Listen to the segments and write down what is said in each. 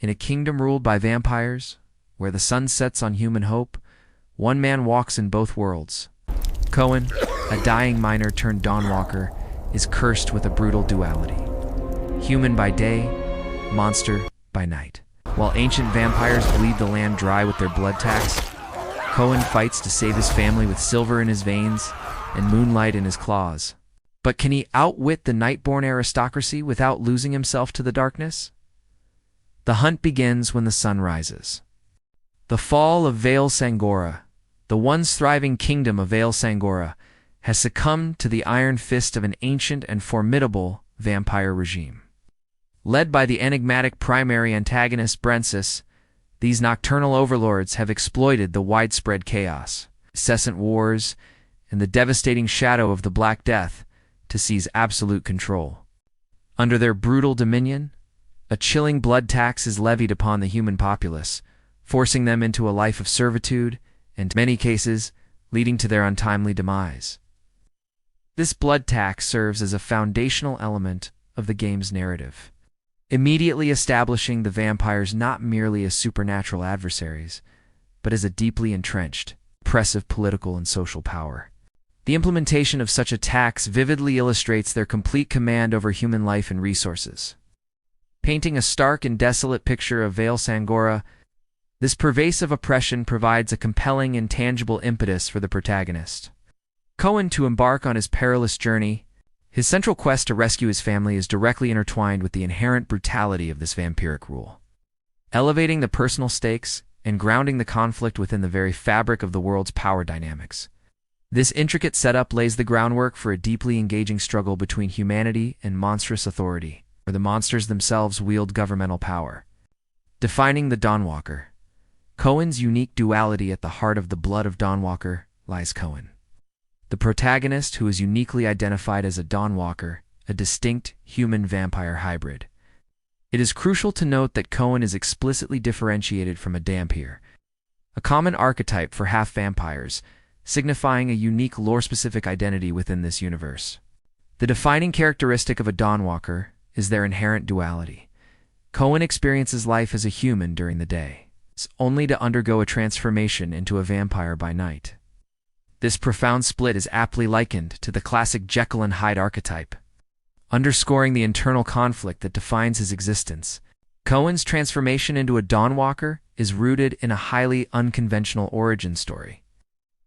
In a kingdom ruled by vampires, where the sun sets on human hope, one man walks in both worlds. Coen, a dying miner turned Dawnwalker, is cursed with a brutal duality. Human by day, monster by night. While ancient vampires bleed the land dry with their blood tax, Coen fights to save his family with silver in his veins and moonlight in his claws. But can he outwit the Nightborn aristocracy without losing himself to the darkness? The hunt begins when the sun rises. The fall of Vale Sangora, the once thriving kingdom of Vale Sangora, has succumbed to the iron fist of an ancient and formidable vampire regime. Led by the enigmatic primary antagonist Brentsis, these nocturnal overlords have exploited the widespread chaos, incessant wars, and the devastating shadow of the Black Death to seize absolute control. Under their brutal dominion, a chilling blood tax is levied upon the human populace, forcing them into a life of servitude and, in many cases, leading to their untimely demise. This blood tax serves as a foundational element of the game's narrative, immediately establishing the vampires not merely as supernatural adversaries, but as a deeply entrenched, oppressive political and social power. The implementation of such a tax vividly illustrates their complete command over human life and resources. Painting a stark and desolate picture of Vale Sangora, this pervasive oppression provides a compelling and tangible impetus for the protagonist. Coen to embark on his perilous journey. His central quest to rescue his family is directly intertwined with the inherent brutality of this vampiric rule, elevating the personal stakes and grounding the conflict within the very fabric of the world's power dynamics. This intricate setup lays the groundwork for a deeply engaging struggle between humanity and monstrous authority, where the monsters themselves wield governmental power. Defining the Dawnwalker. Coen's unique duality at the heart of the blood of Dawnwalker lies Coen, the protagonist who is uniquely identified as a Dawnwalker, a distinct human-vampire hybrid. It is crucial to note that Coen is explicitly differentiated from a dhampir, a common archetype for half-vampires, signifying a unique lore-specific identity within this universe. The defining characteristic of a Dawnwalker is their inherent duality. Coen experiences life as a human during the day, only to undergo a transformation into a vampire by night. This profound split is aptly likened to the classic Jekyll and Hyde archetype, underscoring the internal conflict that defines his existence. Coen's transformation into a Dawnwalker is rooted in a highly unconventional origin story.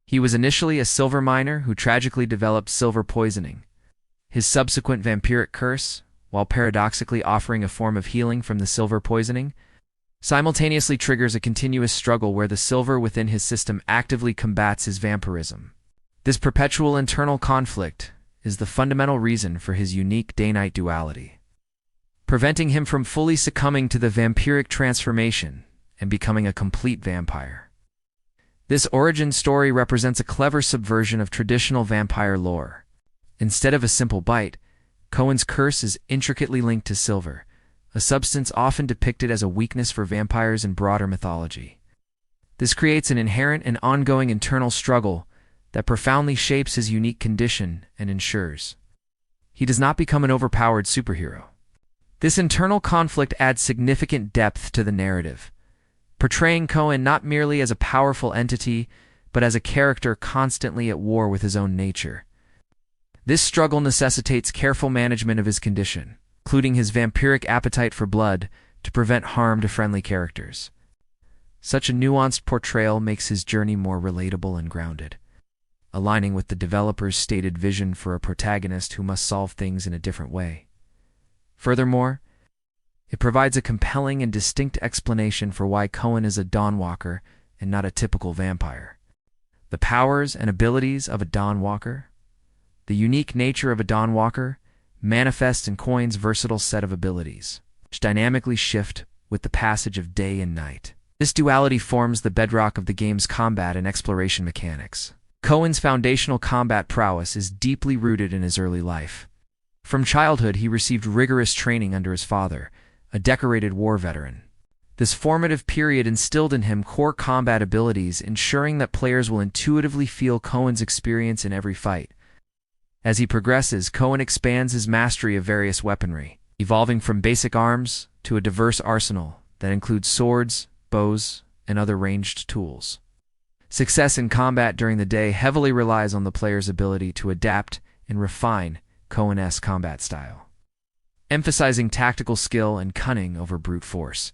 He was initially a silver miner who tragically developed silver poisoning. His subsequent vampiric curse, while paradoxically offering a form of healing from the silver poisoning, simultaneously triggers a continuous struggle where the silver within his system actively combats his vampirism. This perpetual internal conflict is the fundamental reason for his unique day-night duality, preventing him from fully succumbing to the vampiric transformation and becoming a complete vampire. This origin story represents a clever subversion of traditional vampire lore. Instead of a simple bite, Coen's curse is intricately linked to silver, a substance often depicted as a weakness for vampires in broader mythology. This creates an inherent and ongoing internal struggle that profoundly shapes his unique condition and ensures he does not become an overpowered superhero. This internal conflict adds significant depth to the narrative, portraying Coen not merely as a powerful entity, but as a character constantly at war with his own nature. This struggle necessitates careful management of his condition, including his vampiric appetite for blood, to prevent harm to friendly characters. Such a nuanced portrayal makes his journey more relatable and grounded, aligning with the developer's stated vision for a protagonist who must solve things in a different way. Furthermore, it provides a compelling and distinct explanation for why Coen is a Dawnwalker and not a typical vampire. The powers and abilities of a Dawnwalker. The unique nature of a Dawnwalker manifests in Coen's versatile set of abilities, which dynamically shift with the passage of day and night. This duality forms the bedrock of the game's combat and exploration mechanics. Coen's foundational combat prowess is deeply rooted in his early life. From childhood, he received rigorous training under his father, a decorated war veteran. This formative period instilled in him core combat abilities, ensuring that players will intuitively feel Coen's experience in every fight. As he progresses, Coen expands his mastery of various weaponry, evolving from basic arms to a diverse arsenal that includes swords, bows, and other ranged tools. Success in combat during the day heavily relies on the player's ability to adapt and refine Coen-esque combat style, emphasizing tactical skill and cunning over brute force.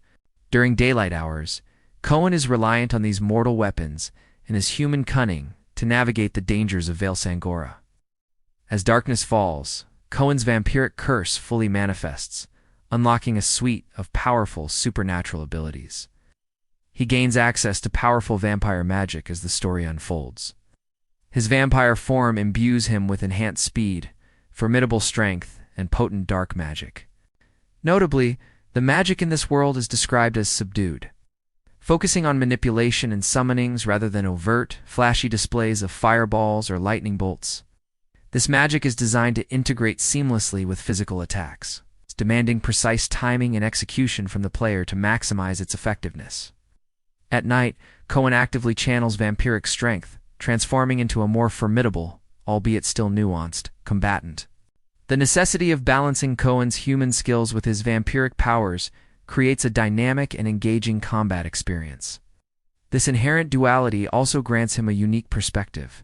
During daylight hours, Coen is reliant on these mortal weapons and his human cunning to navigate the dangers of Vale Sangora. As darkness falls, Coen's vampiric curse fully manifests, unlocking a suite of powerful supernatural abilities. He gains access to powerful vampire magic as the story unfolds. His vampire form imbues him with enhanced speed, formidable strength, and potent dark magic. Notably, the magic in this world is described as subdued, focusing on manipulation and summonings rather than overt, flashy displays of fireballs or lightning bolts. This magic is designed to integrate seamlessly with physical attacks, demanding precise timing and execution from the player to maximize its effectiveness. At night, Coen actively channels vampiric strength, transforming into a more formidable, albeit still nuanced, combatant. The necessity of balancing Coen's human skills with his vampiric powers creates a dynamic and engaging combat experience. This inherent duality also grants him a unique perspective,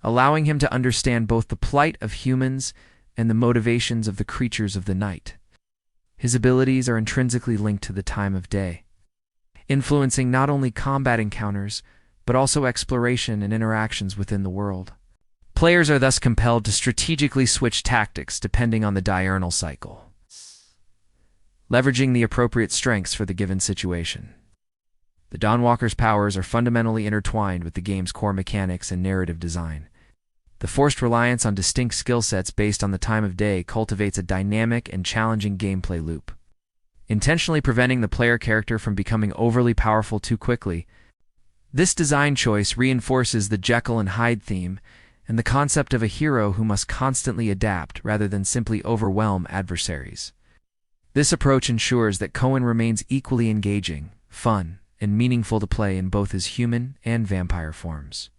allowing him to understand both the plight of humans and the motivations of the creatures of the night. His abilities are intrinsically linked to the time of day, influencing not only combat encounters, but also exploration and interactions within the world. Players are thus compelled to strategically switch tactics depending on the diurnal cycle, leveraging the appropriate strengths for the given situation. The Dawnwalker's powers are fundamentally intertwined with the game's core mechanics and narrative design. The forced reliance on distinct skill sets based on the time of day cultivates a dynamic and challenging gameplay loop, intentionally preventing the player character from becoming overly powerful too quickly. This design choice reinforces the Jekyll and Hyde theme and the concept of a hero who must constantly adapt rather than simply overwhelm adversaries. This approach ensures that Coen remains equally engaging, fun, and meaningful to play in both his human and vampire forms.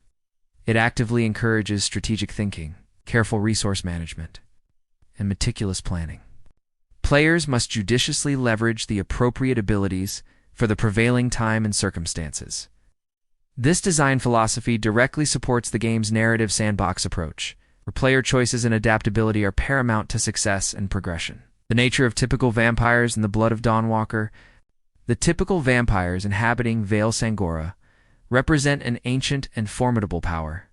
It actively encourages strategic thinking, careful resource management, and meticulous planning. Players must judiciously leverage the appropriate abilities for the prevailing time and circumstances. This design philosophy directly supports the game's narrative sandbox approach, where player choices and adaptability are paramount to success and progression. The nature of typical vampires in the blood of Dawnwalker. The typical vampires inhabiting Vale Sangora represent an ancient and formidable power.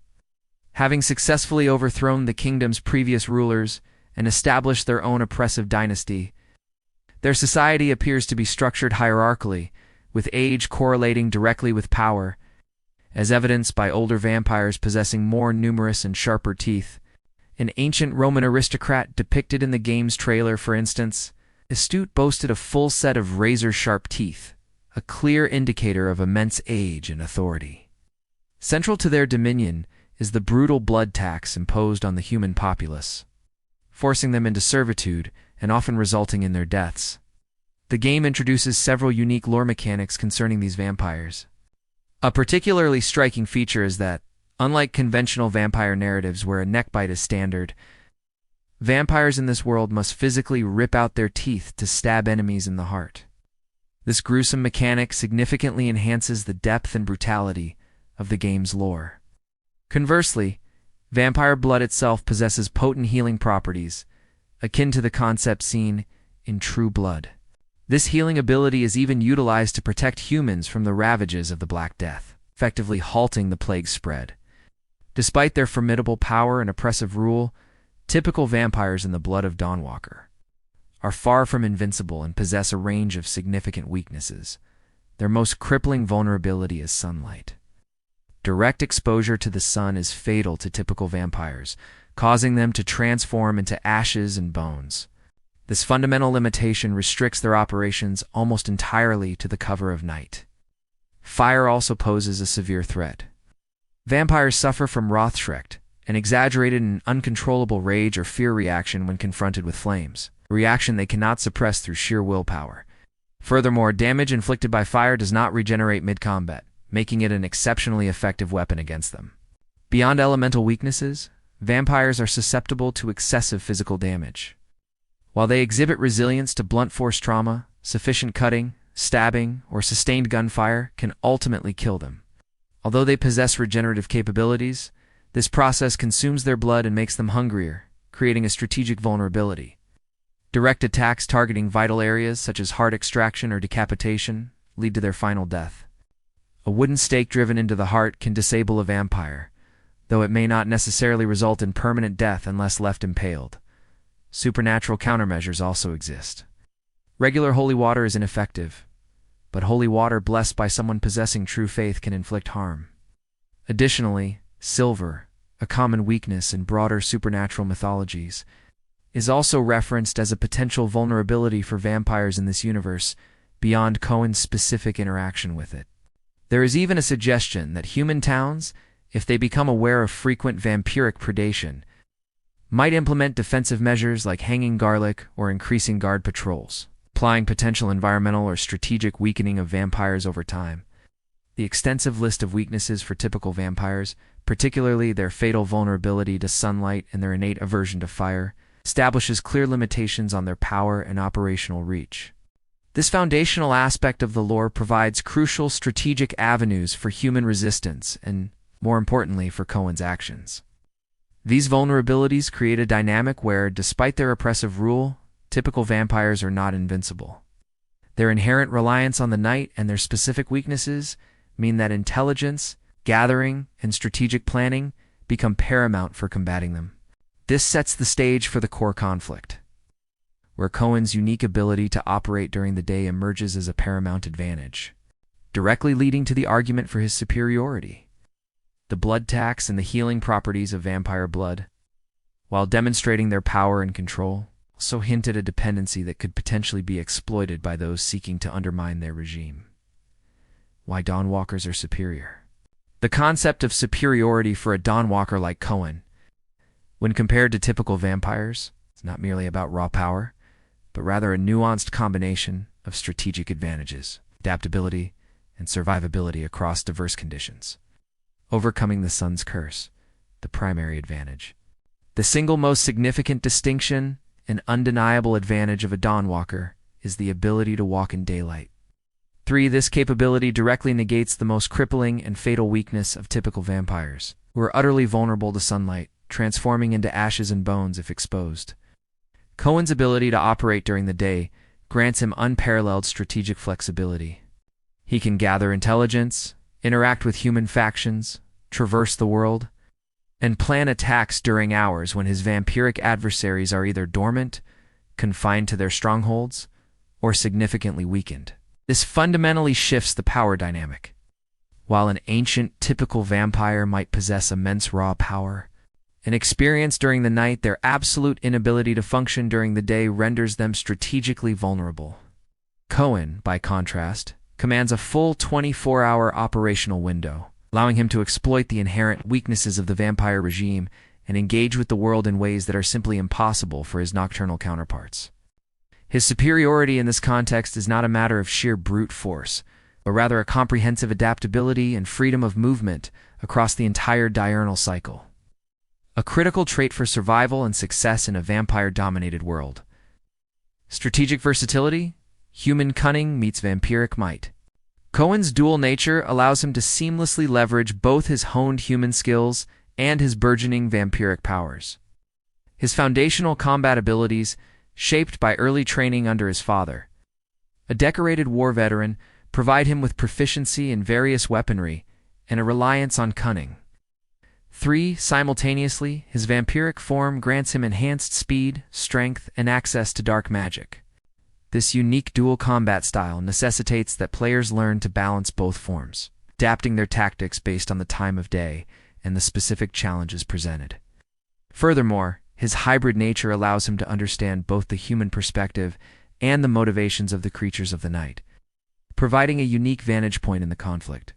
Having successfully overthrown the kingdom's previous rulers and established their own oppressive dynasty, their society appears to be structured hierarchically, with age correlating directly with power, as evidenced by older vampires possessing more numerous and sharper teeth. An ancient Roman aristocrat depicted in the game's trailer, for instance, Astute boasted a full set of razor-sharp teeth, a clear indicator of immense age and authority. Central to their dominion is the brutal blood tax imposed on the human populace, forcing them into servitude and often resulting in their deaths. The game introduces several unique lore mechanics concerning these vampires. A particularly striking feature is that, unlike conventional vampire narratives where a neckbite is standard, vampires in this world must physically rip out their teeth to stab enemies in the heart. This gruesome mechanic significantly enhances the depth and brutality of the game's lore. Conversely, vampire blood itself possesses potent healing properties, akin to the concept seen in True Blood. This healing ability is even utilized to protect humans from the ravages of the Black Death, effectively halting the plague's spread. Despite their formidable power and oppressive rule, typical vampires in the blood of Dawnwalker are far from invincible and possess a range of significant weaknesses. Their most crippling vulnerability is sunlight. Direct exposure to the sun is fatal to typical vampires, causing them to transform into ashes and bones. This fundamental limitation restricts their operations almost entirely to the cover of night. Fire also poses a severe threat. Vampires suffer from Rothschreck, an exaggerated and uncontrollable rage or fear reaction when confronted with flames, a reaction they cannot suppress through sheer willpower. Furthermore, damage inflicted by fire does not regenerate mid-combat, making it an exceptionally effective weapon against them. Beyond elemental weaknesses, vampires are susceptible to excessive physical damage. While they exhibit resilience to blunt force trauma, sufficient cutting, stabbing, or sustained gunfire can ultimately kill them. Although they possess regenerative capabilities, this process consumes their blood and makes them hungrier, creating a strategic vulnerability. Direct attacks targeting vital areas such as heart extraction or decapitation lead to their final death. A wooden stake driven into the heart can disable a vampire, though it may not necessarily result in permanent death unless left impaled. Supernatural countermeasures also exist. Regular holy water is ineffective, but holy water blessed by someone possessing true faith can inflict harm. Additionally, silver, a common weakness in broader supernatural mythologies, is also referenced as a potential vulnerability for vampires in this universe beyond Coen's specific interaction with it. There is even a suggestion that human towns, if they become aware of frequent vampiric predation, might implement defensive measures like hanging garlic or increasing guard patrols, implying potential environmental or strategic weakening of vampires over time. The extensive list of weaknesses for typical vampires, particularly their fatal vulnerability to sunlight and their innate aversion to fire, establishes clear limitations on their power and operational reach. This foundational aspect of the lore provides crucial strategic avenues for human resistance and, more importantly, for Coen's actions. These vulnerabilities create a dynamic where, despite their oppressive rule, typical vampires are not invincible. Their inherent reliance on the night and their specific weaknesses mean that intelligence, gathering, and strategic planning become paramount for combating them. This sets the stage for the core conflict, where Coen's unique ability to operate during the day emerges as a paramount advantage, directly leading to the argument for his superiority. The blood tax and the healing properties of vampire blood, while demonstrating their power and control, also hint at a dependency that could potentially be exploited by those seeking to undermine their regime. Why Dawnwalkers are superior. The concept of superiority for a Dawnwalker like Coen, when compared to typical vampires, is not merely about raw power, but rather a nuanced combination of strategic advantages, adaptability, and survivability across diverse conditions. Overcoming the sun's curse, the primary advantage. The single most significant distinction and undeniable advantage of a Dawnwalker is the ability to walk in daylight. 3. This capability directly negates the most crippling and fatal weakness of typical vampires, who are utterly vulnerable to sunlight, transforming into ashes and bones if exposed. Coen's ability to operate during the day grants him unparalleled strategic flexibility. He can gather intelligence, interact with human factions, traverse the world, and plan attacks during hours when his vampiric adversaries are either dormant, confined to their strongholds, or significantly weakened. This fundamentally shifts the power dynamic. While an ancient, typical vampire might possess immense raw power, and experience during the night, their absolute inability to function during the day renders them strategically vulnerable. Coen, by contrast, commands a full 24-hour operational window, allowing him to exploit the inherent weaknesses of the vampire regime and engage with the world in ways that are simply impossible for his nocturnal counterparts. His superiority in this context is not a matter of sheer brute force, but rather a comprehensive adaptability and freedom of movement across the entire diurnal cycle. A critical trait for survival and success in a vampire-dominated world. Strategic versatility, human cunning meets vampiric might. Coen's dual nature allows him to seamlessly leverage both his honed human skills and his burgeoning vampiric powers. His foundational combat abilities, shaped by early training under his father, a decorated war veteran, provide him with proficiency in various weaponry and a reliance on cunning. 3. Simultaneously, his vampiric form grants him enhanced speed, strength, and access to dark magic. This unique dual combat style necessitates that players learn to balance both forms, adapting their tactics based on the time of day and the specific challenges presented. Furthermore, his hybrid nature allows him to understand both the human perspective and the motivations of the creatures of the night, providing a unique vantage point in the conflict.